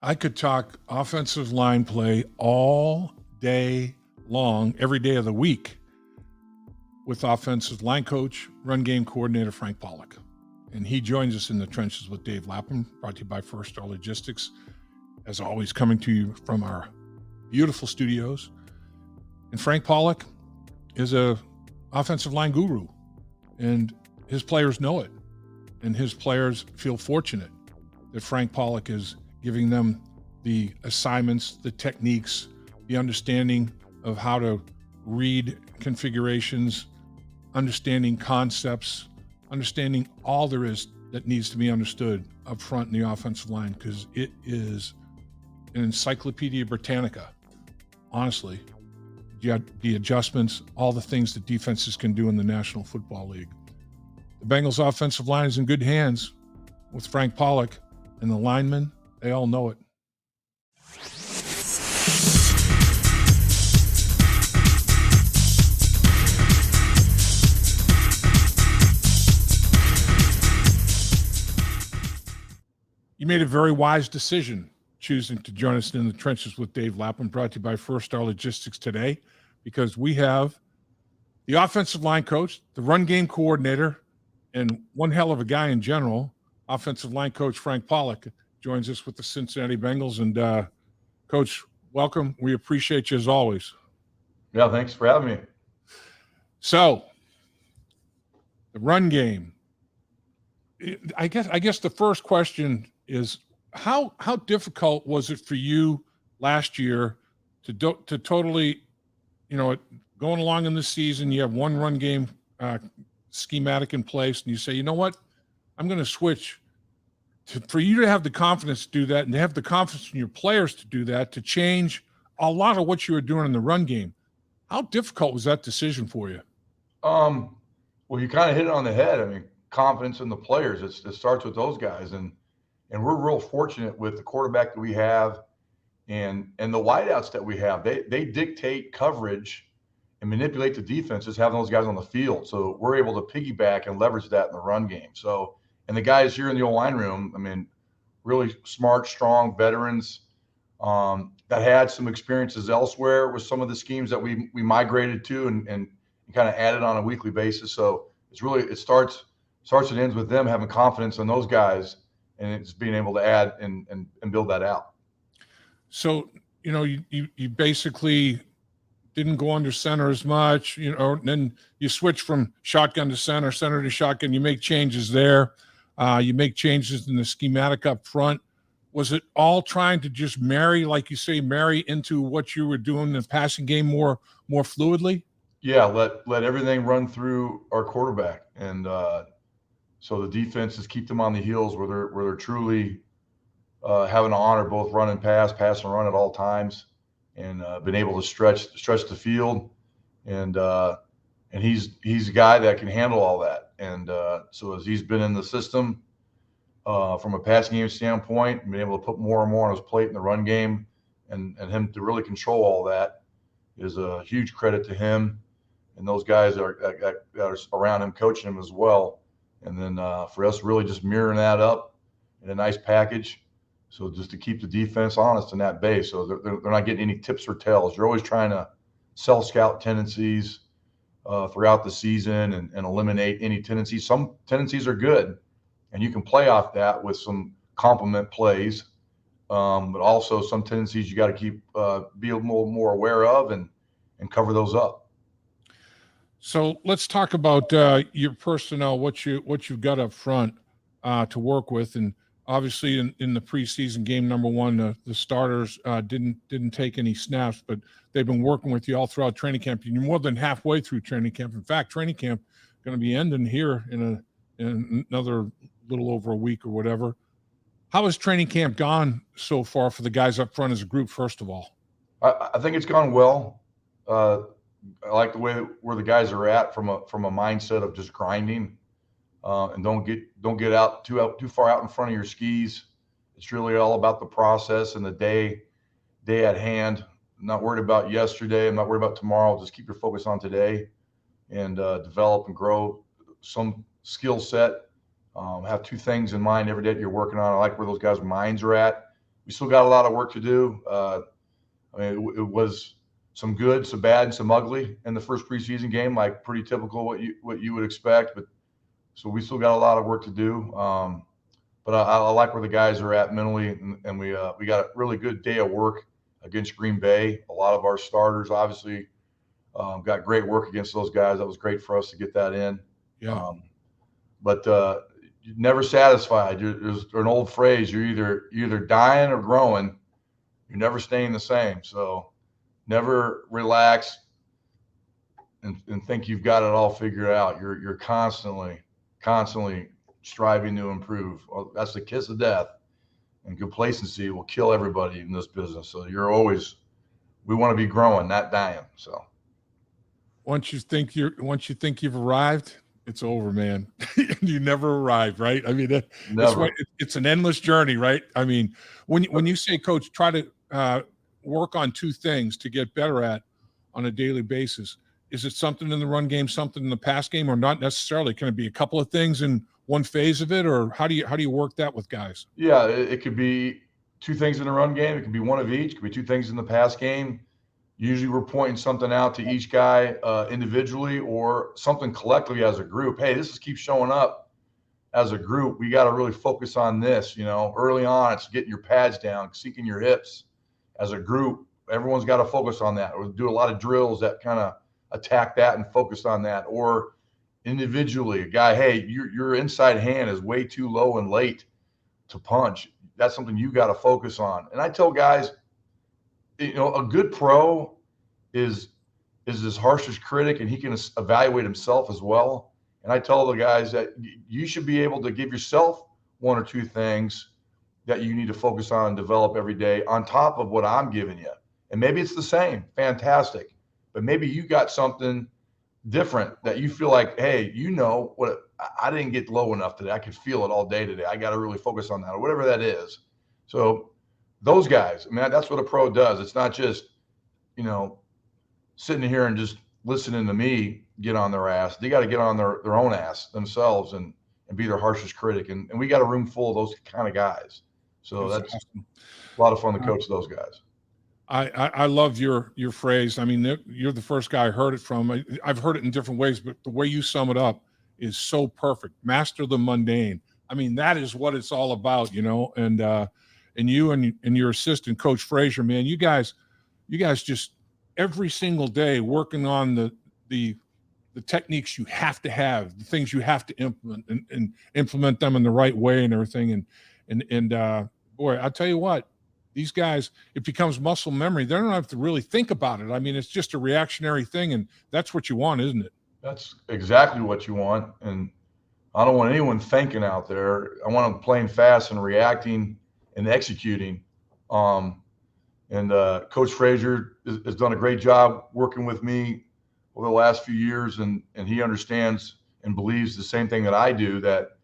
I could talk offensive line play all day long, every day of the week, with offensive line coach, run game coordinator Frank Pollack. And he joins us in the trenches with Dave Lapham, brought to you by First Star Logistics. As always, coming to you from our beautiful studios. And Frank Pollack is a offensive line guru, and his players know it. And his players feel fortunate that Frank Pollack is giving them the assignments, the techniques, the understanding of how to read configurations, understanding concepts, understanding all there is that needs to be understood up front in the offensive line, because it is an Encyclopedia Britannica, honestly. The adjustments, all the things that defenses can do in the National Football League. The Bengals offensive line is in good hands with Frank Pollack, and the linemen, they all know it. You made a very wise decision choosing to join us in the trenches with Dave Lapham, brought to you by First Star Logistics today, because we have the offensive line coach, the run game coordinator, and one hell of a guy in general, offensive line coach Frank Pollack, joins us with the Cincinnati Bengals. And Coach, welcome. We appreciate you as always. Yeah, thanks for having me. So, the run game. I guess the first question is, how difficult was it for you last year to totally, going along in the season, you have one run game schematic in place, and you say, you know what, I'm going to switch for you to have the confidence to do that, and to have the confidence in your players to do that, to change a lot of what you were doing in the run game. How difficult was that decision for you? Well, you kind of hit it on the head. I mean, confidence in the players. It starts with those guys, and we're real fortunate with the quarterback that we have, and the wideouts that we have. They dictate coverage and manipulate the defenses, having those guys on the field. So we're able to piggyback and leverage that in the run game. So, and the guys here in the O-line room, I mean, really smart, strong veterans that had some experiences elsewhere with some of the schemes that we migrated to and kind of added on a weekly basis. So it's really, it starts and ends with them having confidence in those guys, and it's being able to add and build that out. So, you basically didn't go under center as much, and then you switch from shotgun to center to shotgun. You make changes there. You make changes in the schematic up front. Was it all trying to just marry, like you say, into what you were doing in the passing game more fluidly? Yeah, let everything run through our quarterback, and so the defenses keep them on the heels where they're truly having to honor both run and pass and run at all times, and been able to stretch the field, and he's a guy that can handle all that. And so as he's been in the system from a passing game standpoint, been able to put more and more on his plate in the run game, and him to really control all that is a huge credit to him and those guys that are around him, coaching him as well. And then for us, really just mirroring that up in a nice package. So just to keep the defense honest in that base. So they're not getting any tips or tells. You're always trying to scout tendencies throughout the season and eliminate any tendencies. Some tendencies are good, and you can play off that with some complement plays. But also some tendencies you got to keep be a little more aware of and cover those up. So let's talk about your personnel, what you've got up front to work with, and obviously in the preseason game number one, the starters didn't take any snaps, but they've been working with you all throughout training camp. You're more than halfway through training camp. In fact, training camp going to be ending here in another little over a week or whatever. How has training camp gone so far for the guys up front as a group? First of all, I think it's gone well. I like the way where the guys are at from a mindset of just grinding, and don't get out too far out in front of your skis. It's really all about the process and the day at hand. I'm not worried about yesterday. I'm not worried about tomorrow. Just keep your focus on today, and develop and grow some skill set. Have two things in mind every day that you're working on. I like where those guys' minds are at. we still got a lot of work to do. I mean, it was some good, some bad, and some ugly in the first preseason game, like pretty typical what you would expect. But so we still got a lot of work to do. But I like where the guys are at mentally, and we got a really good day of work against Green Bay. A lot of our starters obviously got great work against those guys. That was great for us to get that in. Yeah. But you're never satisfied. There's an old phrase: you're either dying or growing. You're never staying the same. So never relax and think you've got it all figured out. You're constantly striving to improve. Well, that's the kiss of death, and complacency will kill everybody in this business. So we want to be growing, not dying. So once you think you've arrived, it's over, man. You never arrive, right? I mean, it's an endless journey, right? I mean, when you say, Coach, try to work on two things to get better at on a daily basis, is it something in the run game, something in the pass game, or not necessarily? Can it be a couple of things in one phase of it, or how do you work that with guys? Yeah, it could be two things in the run game. It could be one of each. It could be two things in the pass game. Usually we're pointing something out to each guy individually or something collectively as a group. Hey, this keeps showing up as a group. We got to really focus on this. Early on, it's getting your pads down, sinking your hips. As a group, everyone's got to focus on that. We'll do a lot of drills that kind of attack that and focus on that. Or individually, a guy, hey, your inside hand is way too low and late to punch. That's something you got to focus on. And I tell guys, a good pro is his harshest critic, and he can evaluate himself as well. And I tell the guys that you should be able to give yourself one or two things that you need to focus on and develop every day on top of what I'm giving you. And maybe it's the same, fantastic. But maybe you got something different that you feel like, hey, what I didn't get low enough today. I could feel it all day today. I got to really focus on that, or whatever that is. So those guys, I mean, that's what a pro does. It's not just, sitting here and just listening to me get on their ass. They got to get on their own ass themselves and be their harshest critic. And we got a room full of those kind of guys. So that's awesome. A lot of fun to coach those guys. I love your phrase. I mean, you're the first guy I heard it from. I've heard it in different ways, but the way you sum it up is so perfect. Master the mundane. I mean, that is what it's all about, and you and your assistant, Coach Frazier, man, you guys just every single day working on the techniques you have to have, the things you have to implement and implement them in the right way and everything. And boy, I'll tell you what, these guys, it becomes muscle memory. They don't have to really think about it. I mean, it's just a reactionary thing, and that's what you want, isn't it? That's exactly what you want. And I don't want anyone thinking out there. I want them playing fast and reacting and executing. Coach Frazier has done a great job working with me over the last few years, and he understands and believes the same thing that I do, that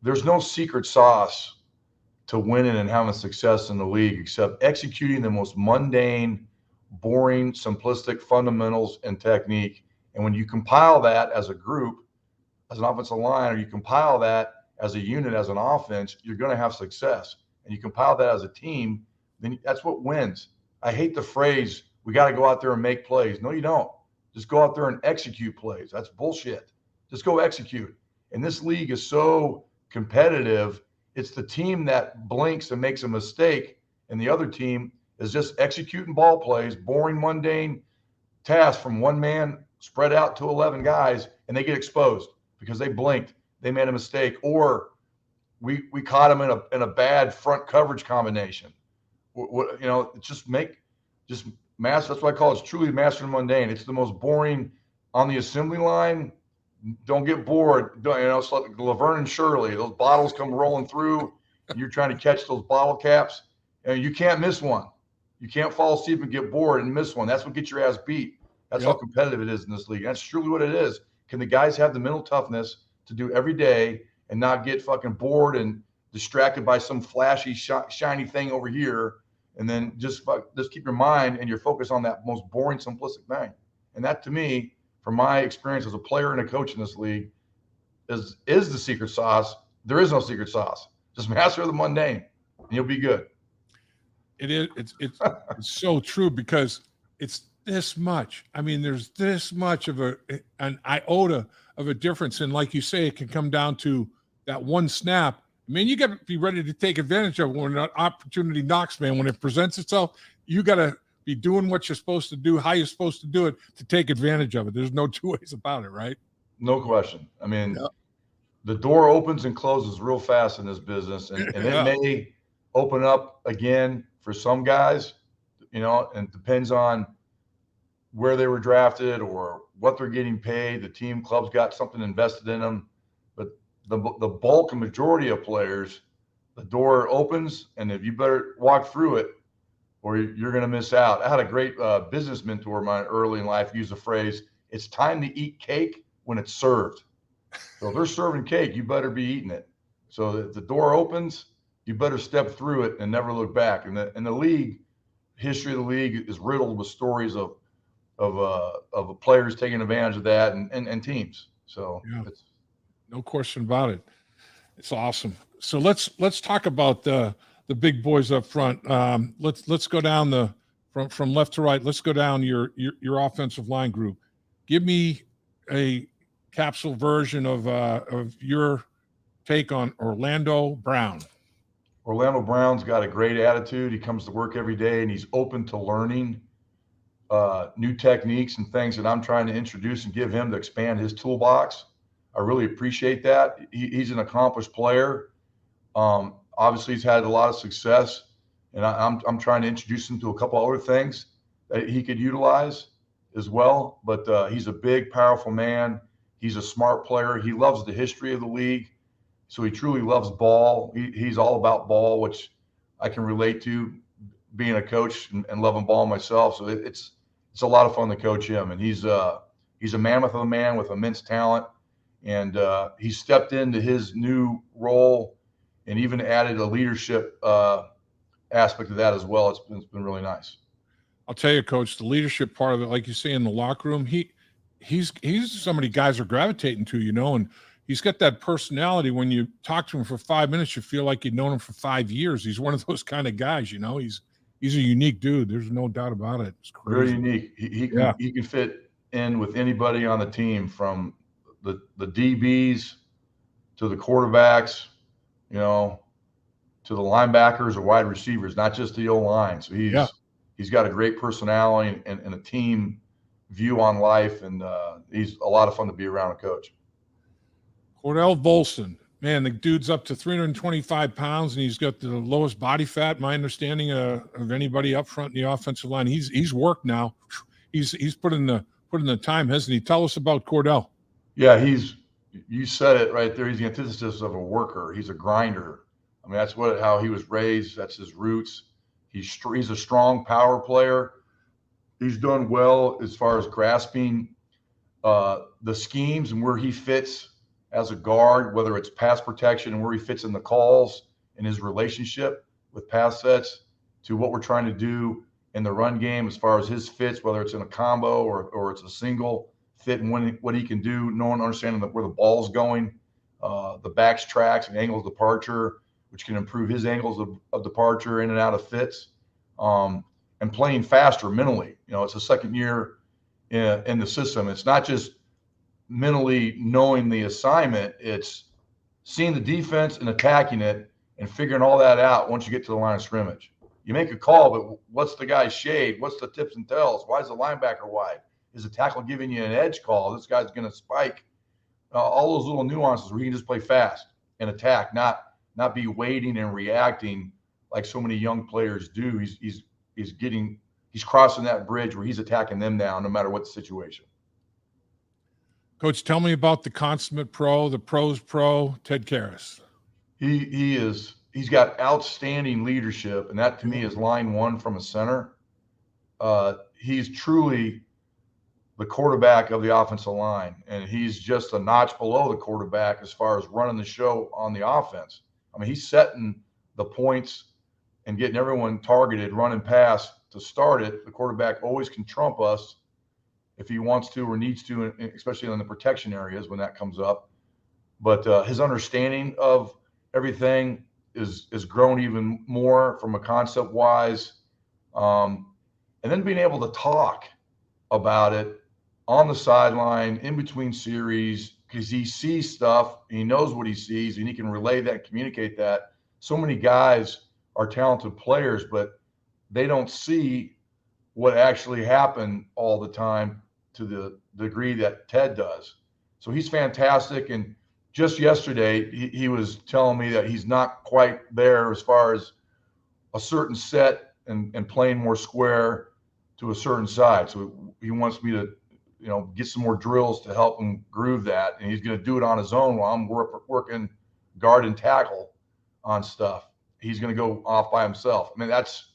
there's no secret sauce to winning and having success in the league except executing the most mundane, boring, simplistic fundamentals and technique. And when you compile that as a group, as an offensive line, or you compile that as a unit, as an offense, you're going to have success. And you compile that as a team, then that's what wins. I hate the phrase, we got to go out there and make plays. No, you don't. Just go out there and execute plays. That's bullshit. Just go execute. And this league is so competitive. It's the team that blinks and makes a mistake, and the other team is just executing ball plays, boring, mundane tasks from one man spread out to 11 guys, and they get exposed because they blinked, they made a mistake, or we caught them in a bad front coverage combination. Just master. That's what I call it. It's truly master mundane. It's the most boring on the assembly line. Don't get bored. It's like Laverne and Shirley. Those bottles come rolling through, and you're trying to catch those bottle caps, and you can't miss one. You can't fall asleep and get bored and miss one. That's what gets your ass beat. That's how competitive it is in this league. That's truly what it is. Can the guys have the mental toughness to do every day and not get fucking bored and distracted by some flashy, shiny thing over here, and then just keep your mind and your focus on that most boring, simplistic thing? And that, to me, from my experience as a player and a coach in this league, is the secret sauce. There is no secret sauce. Just master the mundane, and you'll be good. It is. It's so true because it's this much. I mean, there's this much of an iota of a difference, and like you say, it can come down to that one snap. I mean, you got to be ready to take advantage of it when an opportunity knocks, man. When it presents itself, you got to be doing what you're supposed to do, how you're supposed to do it to take advantage of it. There's no two ways about it, right? No question. I mean, the door opens and closes real fast in this business, and it may open up again for some guys, and it depends on where they were drafted or what they're getting paid. The team club's got something invested in them, but the bulk and majority of players, the door opens, and if you better walk through it or you're going to miss out. I had a great business mentor of mine early in life use the phrase, it's time to eat cake when it's served. So if they're serving cake, you better be eating it. So if the door opens, you better step through it and never look back. And the league, history of the league is riddled with stories of players taking advantage of that and teams. So it's no question about it. It's awesome. So let's talk about the big boys up front. Let's go down from left to right. Let's go down your offensive line group. Give me a capsule version of your take on Orlando Brown. Orlando Brown's got a great attitude. He comes to work every day and he's open to learning new techniques and things that I'm trying to introduce and give him to expand his toolbox. I really appreciate that. He's an accomplished player. Obviously, he's had a lot of success, and I'm trying to introduce him to a couple other things that he could utilize as well. But he's a big, powerful man. He's a smart player. He loves the history of the league, so he truly loves ball. He's all about ball, which I can relate to, being a coach and loving ball myself. So it's a lot of fun to coach him, and he's a mammoth of a man with immense talent. And he stepped into his new role and even added a leadership aspect of that as well. It's been really nice. I'll tell you, Coach, the leadership part of it, like you say in the locker room, he's somebody guys are gravitating to, and he's got that personality. When you talk to him for 5 minutes, you feel like you've known him for 5 years. He's one of those kind of guys, He's a unique dude. There's no doubt about it. It's crazy. Very unique. He can fit in with anybody on the team, from the DBs to the quarterbacks, to the linebackers or wide receivers, not just the O-line. So he's got a great personality and a team view on life, and he's a lot of fun to be around a coach. Cordell Volson, man, the dude's up to 325 pounds, and he's got the lowest body fat, my understanding, of anybody up front in the offensive line. He's worked now. He's put in the time, hasn't he? Tell us about Cordell. Yeah, you said it right there. He's the antithesis of a worker. He's a grinder. I mean, that's how he was raised. That's his roots. He's a strong power player. He's done well as far as grasping the schemes and where he fits as a guard, whether it's pass protection and where he fits in the calls and his relationship with pass sets, to what we're trying to do in the run game as far as his fits, whether it's in a combo or it's a single fit, and what he can do, knowing, understanding where the ball's going, the backs tracks and angles of departure, which can improve his angles of departure in and out of fits, and playing faster mentally. It's the second year in the system. It's not just mentally knowing the assignment, it's seeing the defense and attacking it and figuring all that out once you get to the line of scrimmage. You make a call, but what's the guy's shade? What's the tips and tells? Why is the linebacker wide? Is the tackle giving you an edge call? This guy's going to spike. All those little nuances where you can just play fast and attack, not be waiting and reacting like so many young players do. He's crossing that bridge where he's attacking them now, no matter what the situation. Coach, tell me about the consummate pro, the pros pro, Ted Karras. He's got outstanding leadership, and that to me is line one from a center. He's truly the quarterback of the offensive line, and he's just a notch below the quarterback as far as running the show on the offense. I mean, he's setting the points and getting everyone targeted, running pass to start it. The quarterback always can trump us if he wants to or needs to, especially in the protection areas when that comes up. But his understanding of everything is grown even more from a concept wise. And then being able to talk about it on the sideline in between series, because he sees stuff, he knows what he sees, and he can relay that, communicate that. So many guys are talented players, but they don't see what actually happened all the time to the degree that Ted does. So he's fantastic. And just yesterday, he was telling me that he's not quite there as far as a certain set and playing more square to a certain side. So he wants me to, get some more drills to help him groove that. And he's going to do it on his own while I'm working guard and tackle on stuff. He's going to go off by himself. I mean, that's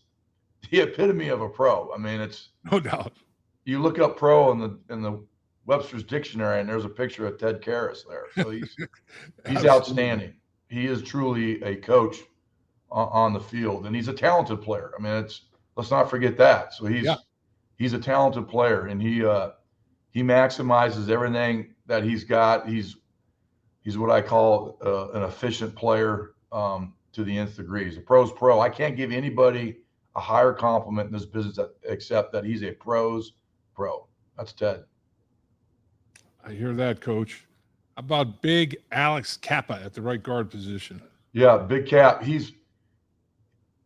the epitome of a pro. I mean, it's No doubt. You look up pro in the Webster's dictionary, and there's a picture of Ted Karras there. So he's outstanding. He is truly a coach on the field, and he's a talented player. I mean, let's not forget that. So he's a talented player, and he maximizes everything that he's got. He's what I call an efficient player to the nth degree. He's a pro's pro. I can't give anybody a higher compliment in this business except that he's a pro's pro. That's Ted. I hear that, Coach. How about big Alex Cappa at the right guard position? Yeah, big Cap.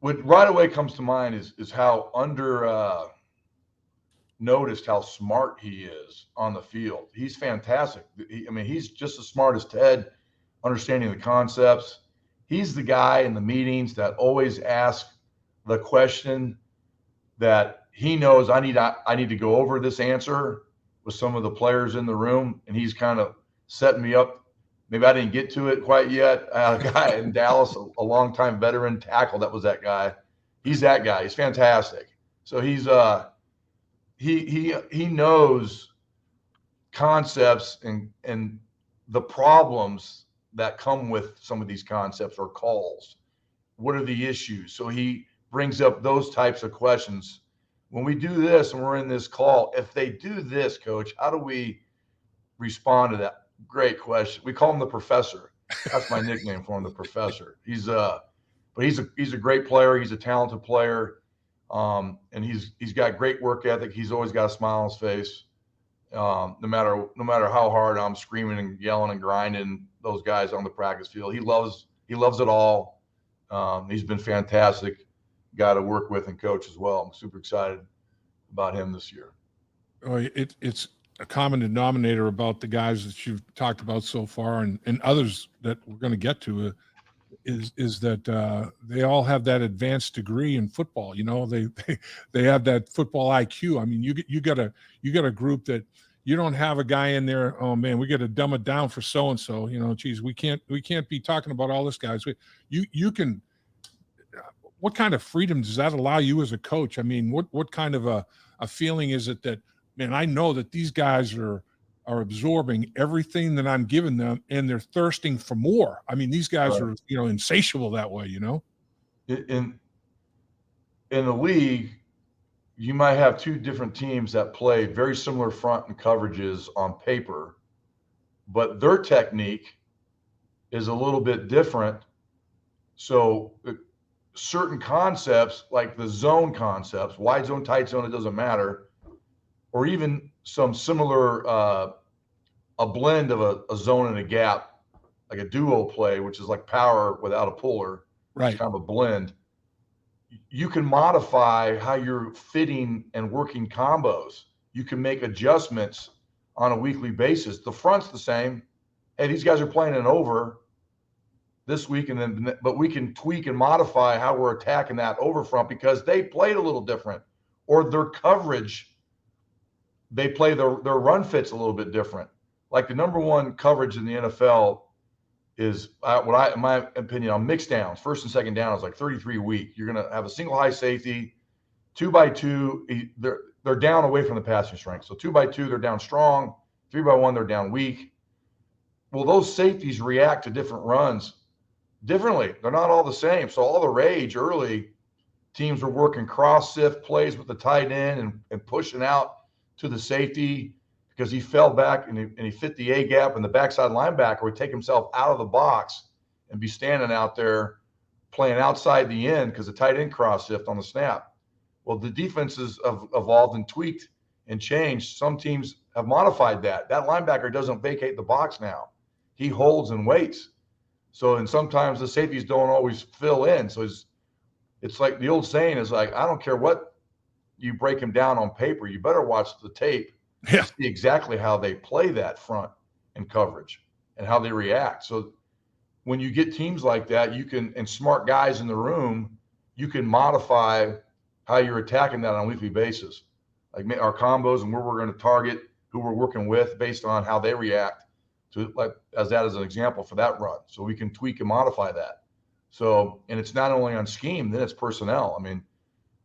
What right away comes to mind is how noticed how smart he is on the field. He's fantastic. He's just as smart as Ted, understanding the concepts. He's the guy in the meetings that always asks the question that he knows I need to go over this answer with some of the players in the room, and he's kind of setting me up. Maybe I didn't get to it quite yet. A guy in Dallas, a longtime veteran tackle, that was that guy. He's that guy. He's fantastic. So he's he knows concepts and the problems that come with some of these concepts or calls. What are the issues? So he brings up those types of questions. When we do this and we're in this call, if they do this, Coach, how do we respond to that? Great question. We call him the professor. That's my nickname for him, the professor. He's a great player. He's a talented player. And he's got great work ethic. He's always got a smile on his face. No matter how hard I'm screaming and yelling and grinding those guys on the practice field, he loves it all. He's been fantastic guy to work with and coach as well. I'm super excited about him this year. Oh, it's a common denominator about the guys that you've talked about so far and others that we're going to get to is that they all have that advanced degree in football. They have that football IQ. I mean, you got a group that you don't have a guy in there. Oh man, we got to dumb it down for so and so. Geez, we can't be talking about all this, guys. You can. What kind of freedom does that allow you as a coach? I mean, what kind of a feeling is it that, man, I know that these guys are absorbing everything that I'm giving them and they're thirsting for more. I mean, these guys are, insatiable that way, In the league, you might have two different teams that play very similar front and coverages on paper, but their technique is a little bit different. So certain concepts, like the zone concepts, wide zone, tight zone, it doesn't matter, or even some similar, a blend of a zone and a gap, like a duo play, which is like power without a puller. Right. It's kind of a blend. You can modify how you're fitting and working combos. You can make adjustments on a weekly basis. The front's the same. Hey, these guys are playing an over this week, but we can tweak and modify how we're attacking that over front because they played a little different, or their coverage, they play their run fits a little bit different. Like the number one coverage in the NFL is in my opinion, on mixed downs, first and second down is like 33 weak. You're going to have a single high safety, 2x2. They're down away from the passing strength. So 2x2, they're down strong. 3x1, they're down weak. Well, those safeties react to different runs differently. They're not all the same. So all the rage early, teams were working cross sift plays with the tight end and pushing out to the safety because he fell back and he fit the A gap, and the backside linebacker would take himself out of the box and be standing out there playing outside the end because the tight end cross shift on the snap. Well, the defenses have evolved and tweaked and changed. Some teams have modified that. That linebacker doesn't vacate the box now. He holds and waits. So, and sometimes the safeties don't always fill in. So it's like the old saying is like, I don't care what you break him down on paper. You better watch the tape to see exactly how they play that front and coverage and how they react. So when you get teams like that, you can, and smart guys in the room, you can modify how you're attacking that on a weekly basis. Like our combos and where we're going to target, who we're working with based on how they react to, like as an example for that run. So we can tweak and modify that. So, and it's not only on scheme, then it's personnel. I mean,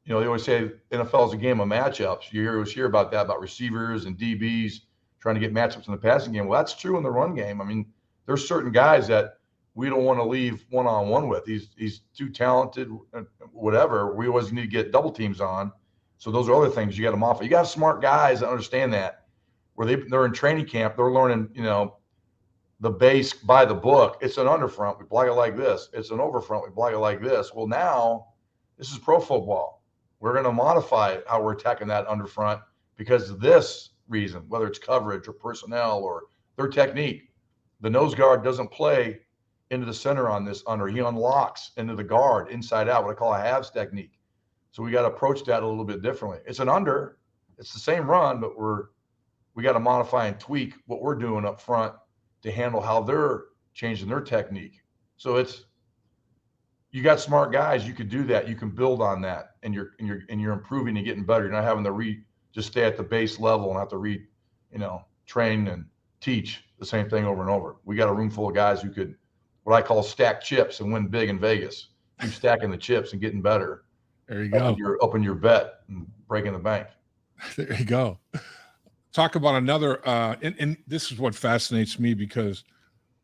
you know, they always say NFL is a game of matchups. You always hear about that, about receivers and DBs trying to get matchups in the passing game. Well, that's true in the run game. I mean, there's certain guys that we don't want to leave one-on-one with. He's too talented, whatever. We always need to get double teams on. So those are other things you got to modify. You got smart guys that understand that, where they're in training camp, they're learning, you know, the base by the book. It's an underfront, we block it like this. It's an overfront, we block it like this. Well, now this is pro football. We're going to modify how we're attacking that underfront because of this reason, whether it's coverage or personnel or their technique. The nose guard doesn't play into the center on this under. He unlocks into the guard inside out, what I call a halves technique. So we got to approach that a little bit differently. It's an under. It's the same run, but we got to modify and tweak what we're doing up front to handle how they're changing their technique. So it's, you got smart guys, you could do that. You can build on that, and you're improving and getting better. You're not having to just stay at the base level and have to train and teach the same thing over and over. We got a room full of guys who could, what I call stack chips and win big in Vegas. Keep stacking the chips and getting better. There you go. Upping your bet and breaking the bank. There you go. Talk about another, and this is what fascinates me because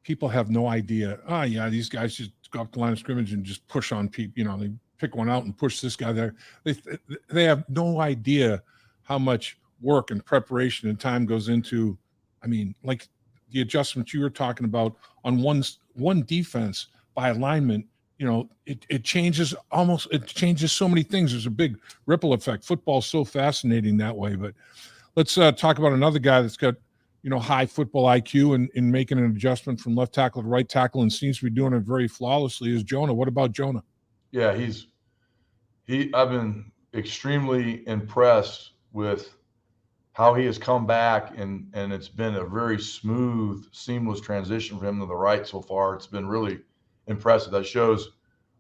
people have no idea. Oh, yeah, these guys just go up the line of scrimmage and just push on people. You know, they pick one out and push this guy there. They have no idea how much work and preparation and time goes into, I mean, like the adjustments you were talking about on one defense by alignment. You know, it changes so many things. There's a big ripple effect. Football's so fascinating that way. But let's talk about another guy that's got, you know, high football IQ and in making an adjustment from left tackle to right tackle and seems to be doing it very flawlessly is Jonah. What about Jonah? Yeah, I've been extremely impressed with how he has come back, and it's been a very smooth, seamless transition for him to the right so far. It's been really impressive. That shows,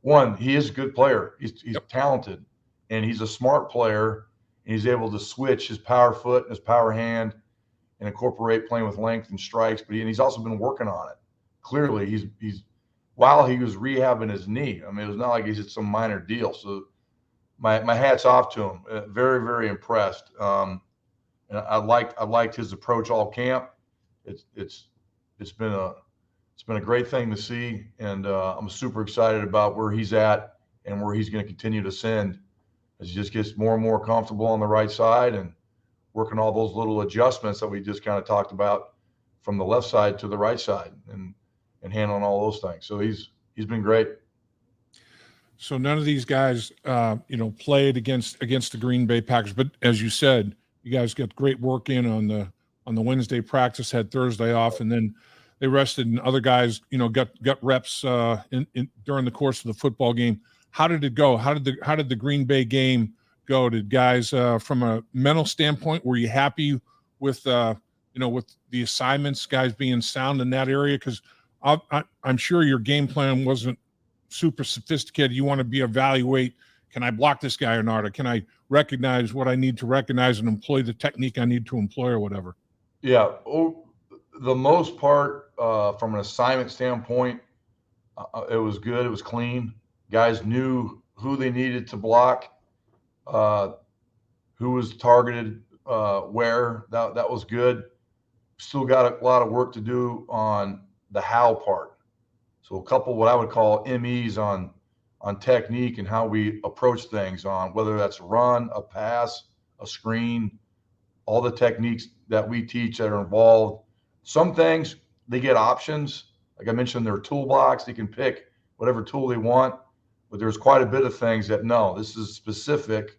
one, he is a good player. He's talented, and he's a smart player, and he's able to switch his power foot and his power hand and incorporate playing with length and strikes. But he's also been working on it. Clearly, he's while he was rehabbing his knee. I mean, it was not like he's at some minor deal. So my hat's off to him. Very, very impressed. And I liked his approach all camp. It's been a great thing to see, and I'm super excited about where he's at and where he's going to continue to ascend as he just gets more and more comfortable on the right side and working all those little adjustments that we just kind of talked about from the left side to the right side and handling all those things. So he's been great. So none of these guys, played against the Green Bay Packers, but as you said, you guys got great work in on the Wednesday practice, had Thursday off, and then they rested, and other guys, got reps during the course of the football game. How did it go? How did the Green Bay game go? Did guys, from a mental standpoint, were you happy with with the assignments, guys being sound in that area? Because I'm sure your game plan wasn't super sophisticated. You want to evaluate, can I block this guy or not? Or can I recognize what I need to recognize and employ the technique I need to employ or whatever? Yeah. The most part, from an assignment standpoint, it was good. It was clean. Guys knew who they needed to block, who was targeted, where. That was good. Still got a lot of work to do on the how part. So a couple what I would call MEs on technique and how we approach things, on whether that's a run, a pass, a screen, all the techniques that we teach that are involved. Some things they get options. Like I mentioned, their toolbox, they can pick whatever tool they want. but there's quite a bit of things that, no, this is specific.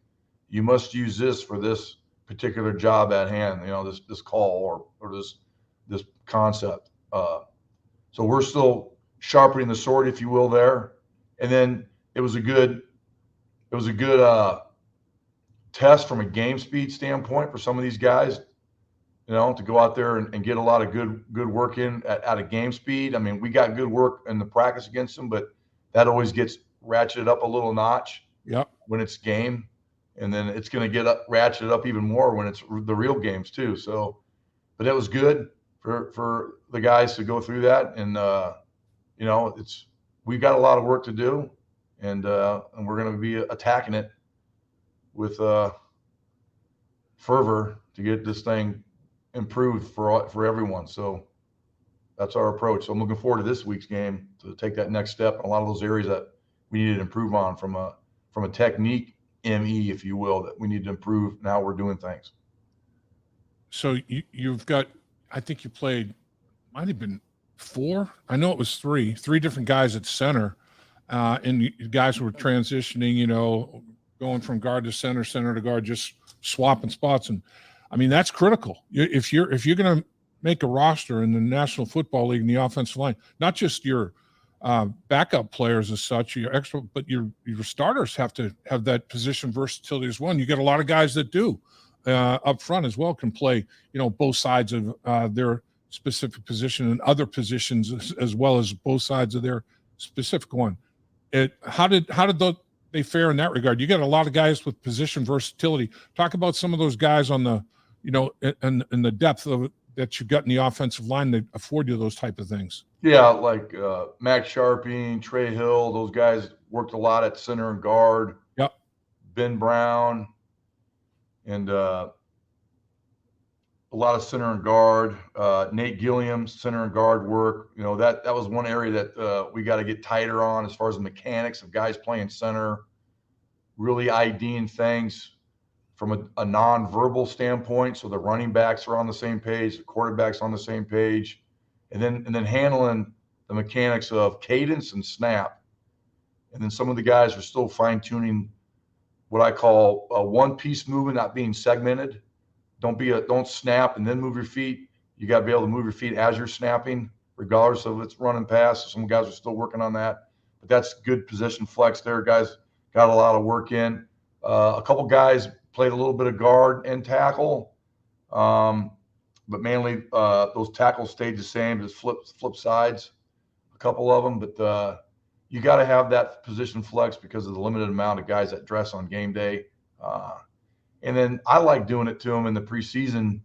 You must use this for this particular job at hand, this call or this concept. So we're still sharpening the sword, if you will, there. And then it was a good test from a game speed standpoint for some of these guys, to go out there and get a lot of good work in at a game speed. I mean, we got good work in the practice against them, but that always gets ratcheted up a little notch when it's game. And then it's going to get ratcheted up even more when it's the real games too. So, but it was good for the guys to go through that. And, we've got a lot of work to do, and we're going to be attacking it with fervor to get this thing improved for everyone. So that's our approach. So I'm looking forward to this week's game to take that next step in a lot of those areas that we need to improve on from a technique ME, if you will, that we need to improve in how we're doing things. So you've got, I think you played, might have been 4. I know it was 3 different guys at center, and you guys were transitioning, going from guard to center to guard, just swapping spots. And I mean, that's critical. If you're going to make a roster in the National Football League in the offensive line, not just your backup players as such, your extra, but your starters have to have that position versatility as well. And you get a lot of guys that do up front as well, can play, both sides of their specific position and other positions as well as both sides of their specific one. How did they fare in that regard? You got a lot of guys with position versatility. Talk about some of those guys on the, and the depth of that you got in the offensive line that afford you those type of things. Yeah, like Max Scharping, Trey Hill, those guys worked a lot at center and guard. Yep. Ben Brown, and a lot of center and guard. Nate Gilliam, center and guard work. That was one area that we got to get tighter on as far as the mechanics of guys playing center, really IDing things from a non-verbal standpoint. So the running backs are on the same page, the quarterback's on the same page, and then handling the mechanics of cadence and snap. And then some of the guys are still fine-tuning what I call a one-piece movement, not being segmented. Don't snap and then move your feet. You got to be able to move your feet as you're snapping, regardless of it's running pass. Some guys are still working on that, but that's good position flex there. Guys got a lot of work in. A couple guys played a little bit of guard and tackle, but mainly those tackles stayed the same, just flip sides, a couple of them. But you got to have that position flex because of the limited amount of guys that dress on game day. And then I like doing it to them in the preseason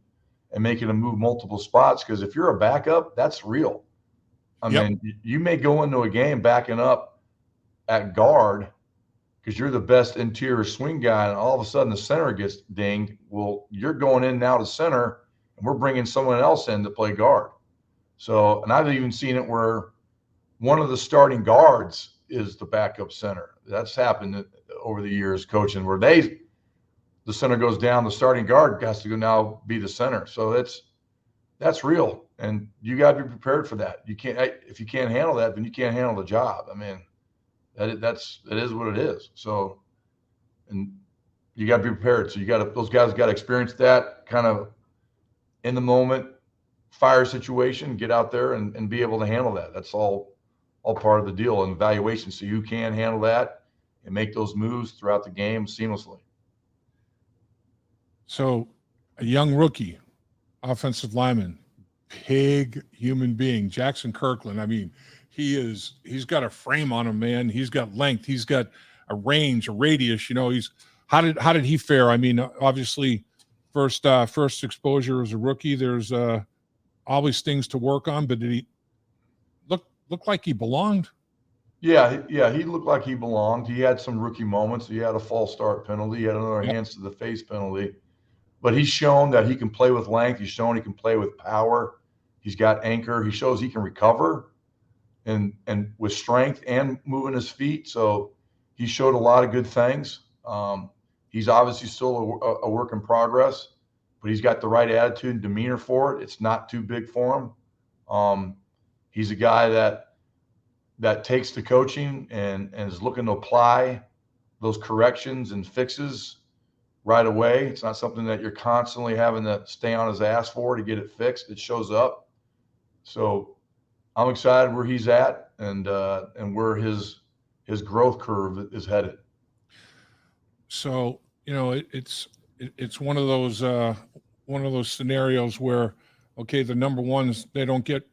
and making them move multiple spots, because if you're a backup, that's real. I mean, you may go into a game backing up at guard because you're the best interior swing guy, and all of a sudden the center gets dinged. Well, you're going in now to center, and we're bringing someone else in to play guard. So, and I've even seen it where one of the starting guards is the backup center. That's happened over the years coaching, where the center goes down, the starting guard has to go now be the center. So that's real, and you got to be prepared for that. If you can't handle that, then you can't handle the job. I mean, it is what it is. So, and you got to be prepared. So those guys got to experience that kind of in the moment fire situation, get out there and be able to handle that. That's all part of the deal and evaluation. So you can handle that and make those moves throughout the game seamlessly. So a young rookie, offensive lineman, big human being, Jackson Kirkland. I mean, he's got a frame on him, man. He's got length. He's got a range, a radius. How did he fare? I mean, obviously, first exposure as a rookie. There's always things to work on, but did he look like he belonged? Yeah, he looked like he belonged. He had some rookie moments. He had a false start penalty. He had another hands to the face penalty. But he's shown that he can play with length. He's shown he can play with power. He's got anchor. He shows he can recover and with strength and moving his feet. So he showed a lot of good things. He's obviously still a work in progress, but he's got the right attitude and demeanor for it. It's not too big for him. He's a guy that that takes the coaching and is looking to apply those corrections and fixes right away. It's not something that you're constantly having to stay on his ass for to get it fixed. It shows up. So I'm excited where he's at and where his growth curve is headed. So, it's one of those scenarios where, okay, the number ones, they don't get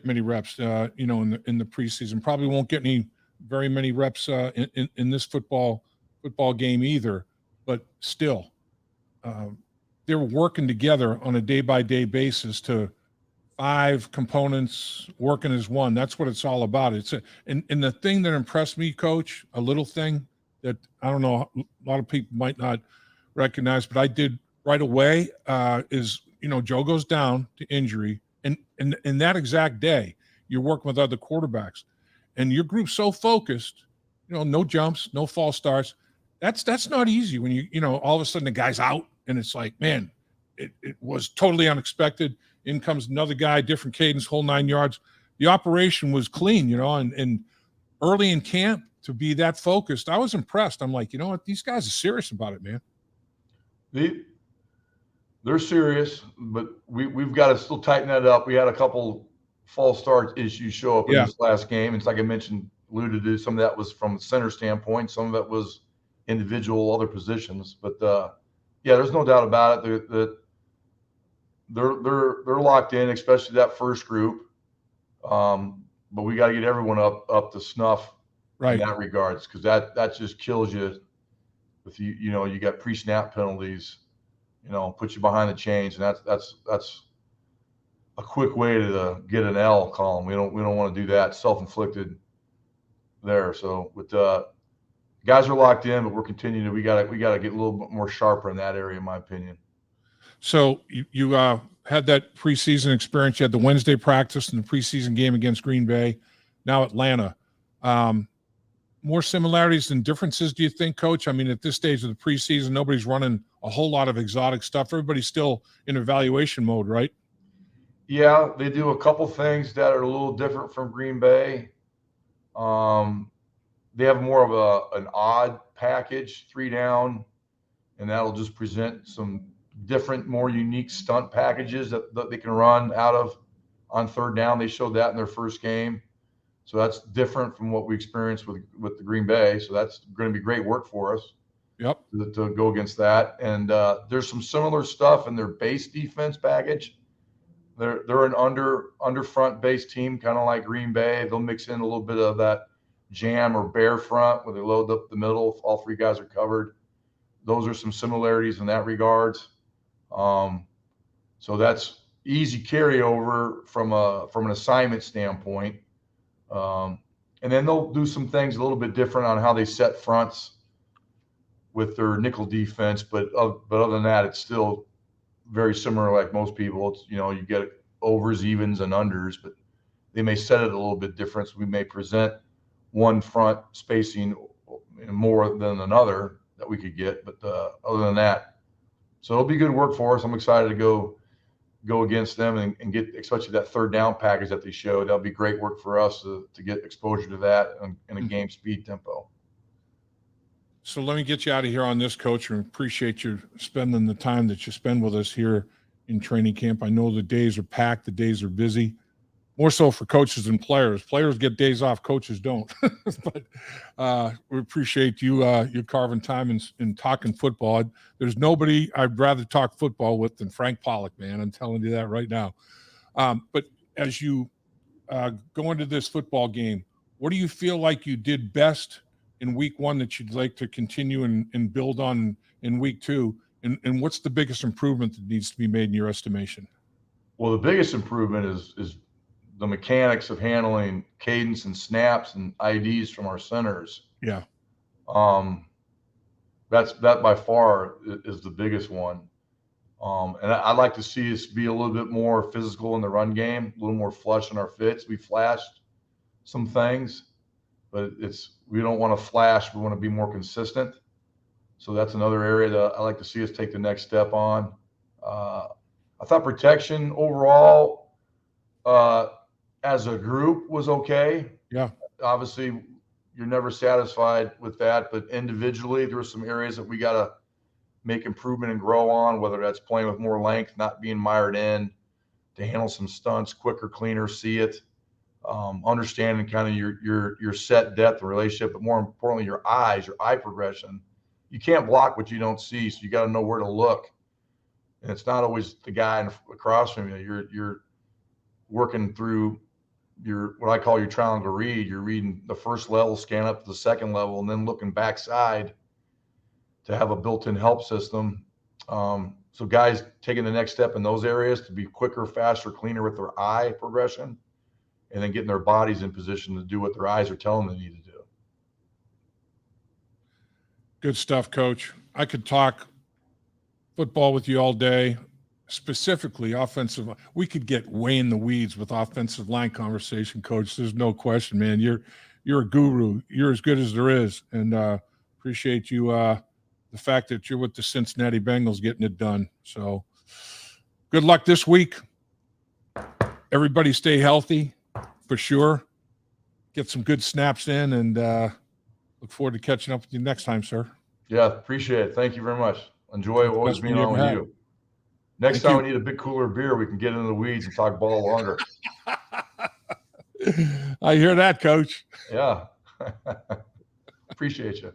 many reps, in the preseason, probably won't get very many reps in this football game either, but still, they're working together on a day-by-day basis to 5 components working as one. That's what it's all about. And the thing that impressed me, Coach, a little thing that I don't know, a lot of people might not recognize, but I did right away, is, Joe goes down to injury, and in that exact day, you're working with other quarterbacks, and your group's so focused, no jumps, no false starts. That's not easy when all of a sudden the guy's out, and it's like, man, it was totally unexpected. In comes another guy, different cadence, whole 9 yards. The operation was clean, and early in camp to be that focused, I was impressed. I'm like, you know what? These guys are serious about it, man. They're serious, but we've got to still tighten that up. We had a couple false start issues show up in this last game. It's like I mentioned, alluded to, some of that was from a center standpoint. Some of it was individual other positions. But, there's no doubt about it that they're locked in, especially that first group. But we got to get everyone up to snuff in that regards, because that just kills you with you got pre-snap penalties, put you behind the chains, and that's a quick way to get an L column. We don't want to do that, self-inflicted there. So with guys are locked in, but we're continuing to we got to get a little bit more sharper in that area, in my opinion. So you had that preseason experience. You had the Wednesday practice and the preseason game against Green Bay. Now Atlanta. More similarities than differences, do you think, Coach? I mean, at this stage of the preseason, nobody's running a whole lot of exotic stuff. Everybody's still in evaluation mode, right? Yeah, they do a couple things that are a little different from Green Bay. They have more of an odd package, 3 down, and that'll just present some different, more unique stunt packages that they can run out of on 3rd down. They showed that in their first game. So that's different from what we experienced with the Green Bay. So that's going to be great work for us. Yep. To go against that. And there's some similar stuff in their base defense package. They're an under front base team, kind of like Green Bay. They'll mix in a little bit of that jam or bear front where they load up the middle. All 3 guys are covered. Those are some similarities in that regards. So that's easy carryover from an assignment standpoint. And then they'll do some things a little bit different on how they set fronts with their nickel defense. But other than that, it's still very similar. Like most people, it's, you get overs, evens, and unders, but they may set it a little bit different. So we may present one front spacing more than another that we could get. But other than that, so it'll be good work for us. I'm excited to go against them and get, especially that 3rd down package that they showed. That'll be great work for us to get exposure to that in a game speed tempo. So let me get you out of here on this, Coach, and appreciate you spending the time that you spend with us here in training camp. I know the days are packed, the days are busy, more so for coaches than players. Players get days off, coaches don't. But we appreciate you carving time and talking football. There's nobody I'd rather talk football with than Frank Pollack, man. I'm telling you that right now. But as you go into this football game, what do you feel like you did best in week 1 that you'd like to continue and build on in week 2? And what's the biggest improvement that needs to be made in your estimation? Well, the biggest improvement is the mechanics of handling cadence and snaps and IDs from our centers. Yeah. That by far is the biggest one. And I'd like to see us be a little bit more physical in the run game, a little more flush in our fits. We flashed some things, but we don't want to flash. We want to be more consistent. So that's another area that I like to see us take the next step on. I thought protection overall, as a group, was okay. Yeah. obviously you're never satisfied with that, but individually there are some areas that we got to make improvement and grow on, whether that's playing with more length, not being mired in, to handle some stunts quicker, cleaner, see it, understanding kind of your set depth and relationship, but more importantly, your eyes, your eye progression. You can't block what you don't see, so you got to know where to look. And it's not always the guy across from you. You're working through what I call your triangle read. You're reading the first level, scan up to the second level, and then looking backside to have a built-in help system. So guys taking the next step in those areas to be quicker, faster, cleaner with their eye progression, and then getting their bodies in position to do what their eyes are telling them they need to do. Good stuff, Coach. I could talk football with you all day, specifically offensive. We could get way in the weeds with offensive line conversation, Coach. There's no question, man. You're a guru. You're as good as there is, and appreciate you. The fact that you're with the Cincinnati Bengals getting it done. So good luck this week. Everybody stay healthy for sure. Get some good snaps in, and look forward to catching up with you next time, sir. Yeah, appreciate it. Thank you very much. Enjoy always being on with you. Next time we need a big cooler beer, we can get into the weeds and talk ball longer. I hear that, Coach. Yeah. Appreciate you.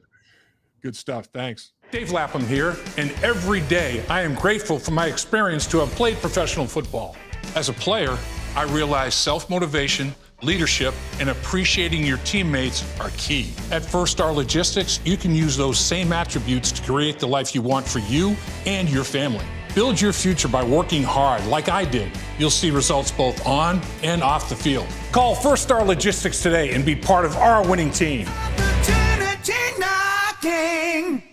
Good stuff. Thanks. Dave Lapham here, and every day I am grateful for my experience to have played professional football. As a player, I realize self-motivation, leadership, and appreciating your teammates are key. At First Star Logistics, you can use those same attributes to create the life you want for you and your family. Build your future by working hard like I did. You'll see results both on and off the field. Call First Star Logistics today and be part of our winning team. Opportunity knocking.